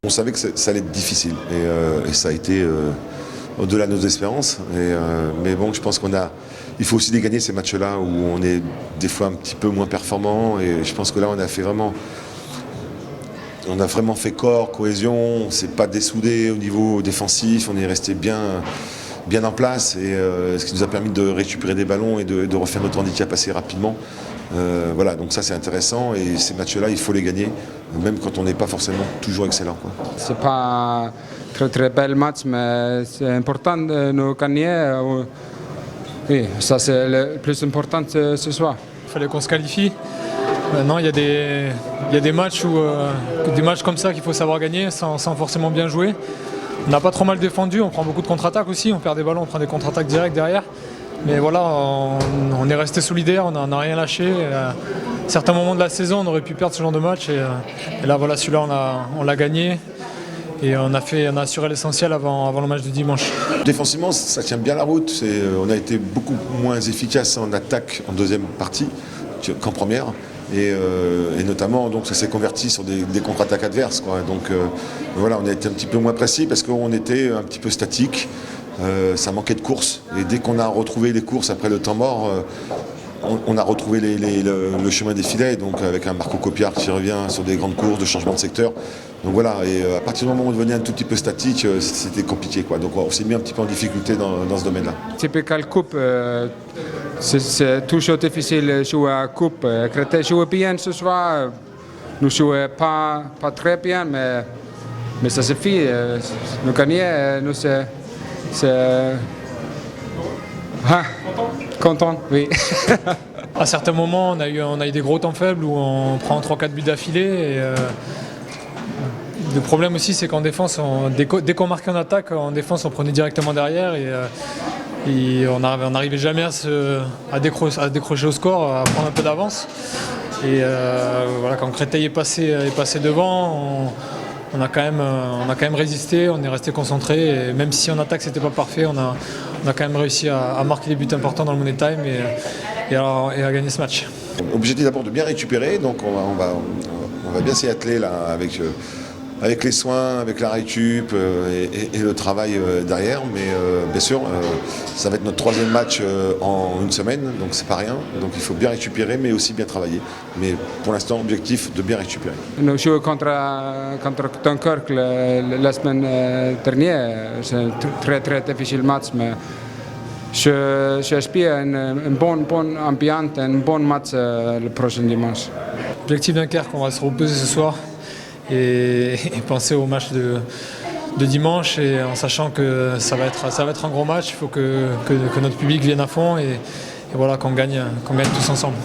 On savait que ça allait être difficile et ça a été au-delà de nos espérances. Mais bon, je pense il faut aussi les gagner ces matchs-là où on est des fois un petit peu moins performant. Et je pense que là, on a vraiment fait corps, cohésion. On ne s'est pas dessoudé au niveau défensif. On est resté bien en place et ce qui nous a permis de récupérer des ballons et de refaire notre handicap assez rapidement. Voilà, donc ça c'est intéressant et ces matchs-là, il faut les gagner, même quand on n'est pas forcément toujours excellent. C'est pas un très bel match, mais c'est important de nous gagner. Oui, ça c'est le plus important ce soir. Il fallait qu'on se qualifie. Maintenant, il y a des matchs comme ça qu'il faut savoir gagner sans forcément bien jouer. On n'a pas trop mal défendu, on prend beaucoup de contre-attaques aussi, on perd des ballons, on prend des contre-attaques directes derrière. Mais voilà, on est resté solidaire, on n'a rien lâché. À certains moments de la saison, on aurait pu perdre ce genre de match. Et là, voilà, celui-là, on l'a gagné. Et on a assuré l'essentiel avant le match de dimanche. Défensivement, ça tient bien la route. On a été beaucoup moins efficace en attaque en deuxième partie qu'en première. Et notamment, donc, ça s'est converti sur des contre-attaques adverses. Donc voilà, on a été un petit peu moins précis parce qu'on était un petit peu statique. Ça manquait de courses. Et dès qu'on a retrouvé les courses après le temps mort, on a retrouvé le chemin des filets, donc avec un Marco Copiard qui revient sur des grandes courses de changement de secteur. Donc voilà, et à partir du moment où on devenait un tout petit peu statique, c'était compliqué. Donc on s'est mis un petit peu en difficulté dans ce domaine-là. Typical coupe, c'est toujours difficile de jouer à coupe. Créteil joue bien ce soir, nous jouons pas très bien, mais ça suffit. Nous gagner, nous c'est content, oui. À certains moments, on a eu des gros temps faibles où on prend 3-4 buts d'affilée. Le problème aussi, c'est qu'en défense, dès qu'on marquait en attaque, en défense, on prenait directement derrière et on n'arrivait jamais à décrocher au score, à prendre un peu d'avance. Et voilà, quand Créteil est passé devant, on a quand même résisté, on est resté concentré. Et même si en attaque, c'était pas parfait, on a quand même réussi à marquer des buts importants dans le Money Time et à gagner ce match. Objectif d'abord de bien récupérer, donc on va bien s'y atteler là, avec les soins, avec la récup et le travail derrière. Mais bien sûr, ça va être notre troisième match en une semaine, donc c'est pas rien. Donc il faut bien récupérer, mais aussi bien travailler. Mais pour l'instant, objectif de bien récupérer. Nous jouons contre Dunkerque la semaine dernière. C'est un très difficile match, mais j'espère une bonne ambiance, un bon match le prochain dimanche. Objectif Dunkerque, on va se reposer ce soir. Et penser au match de dimanche et en sachant que ça va être un gros match, il faut que notre public vienne à fond et voilà qu'on gagne tous ensemble.